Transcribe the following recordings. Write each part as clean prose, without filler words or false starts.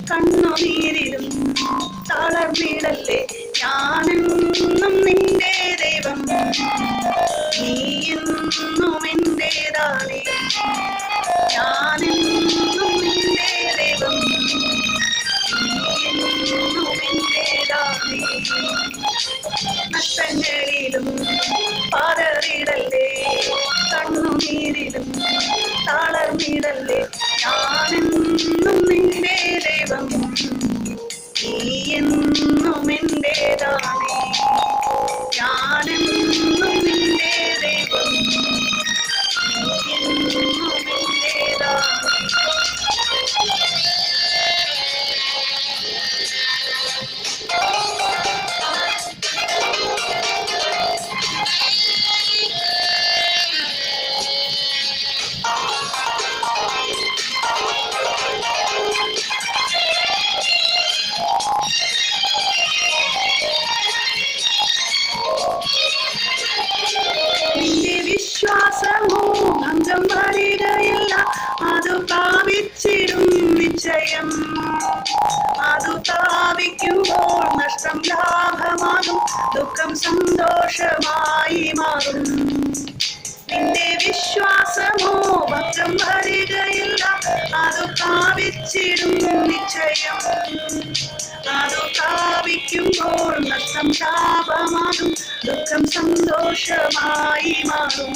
കണ്ണുനീരിലും തളർന്നിടല്ലേ, ഞാനെന്നും നിന്റെ ദൈവം, നീ എന്നും എന്റേതാണ്. ഞാനെന്നും നിന്റെ ദൈവം, നീ എന്നും എന്റേതാണ്. നഷ്ടങ്ങളിലും പതറിടല്ലേ, കണ്ണുനീരിലും തളർന്നിടല്ലേ, ഞാനെന്നും നിന്റെ ദൈവം, നീ എന്നും എന്റേതാണ്. ഞാനെന്നും നിന്റെ ദൈവം, നീ എന്നും എന്റേതാണ്. നിന്റെ വിശ്വാസമോ ഭംഗം വരികയില്ല, അതു പ്രാപിച്ചിടും നിശ്ചയം. അതു പ്രാപിക്കുമ്പോൾ നഷ്ടം ലാഭമാകും, ദുഃഖം സന്തോഷമായി മാറും. നിന്റെ വിശ്വാസമോ ഭംഗം വരികയില്ല, അതു പ്രാപിച്ചിടും നിശ്ചയം. അതു പ്രാപിക്കുമ്പോൾ നഷ്ടം ലാഭമാകും, ദുഃഖം സന്തോഷമായി മാറും.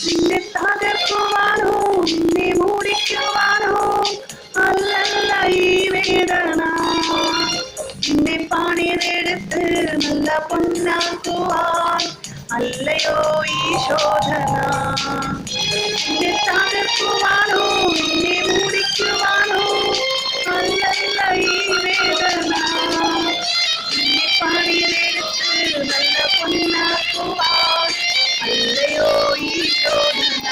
നിന്നെ തകർക്കുവാനോ നിന്നെ മൂടിക്കുവാനോ അല്ലല്ല ഈ വേദന, നിന്നെ പണിതെടുത്ത് നല്ല പൊന്നാക്കുവാൻ അല്ലയോ ഈ ശോധന. നിന്നെ തകർക്കുവാനോ നിന്നെ മൂടിക്കുവാനോ അല്ലല്ല ഈ വേദന, നിന്നെ പണിതെടുത്ത് നല്ല പൊന്നാക്കുവാൻ അല്ലയോ ഈ ശോധന.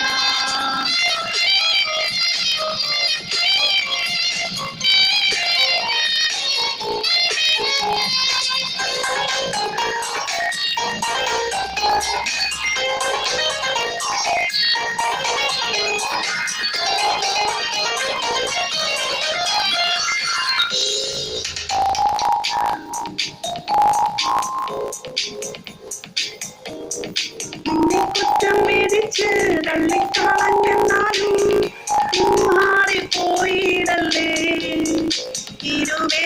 നിന്നെ കുറ്റം വിധിച്ച് തള്ളിക്കളഞ്ഞ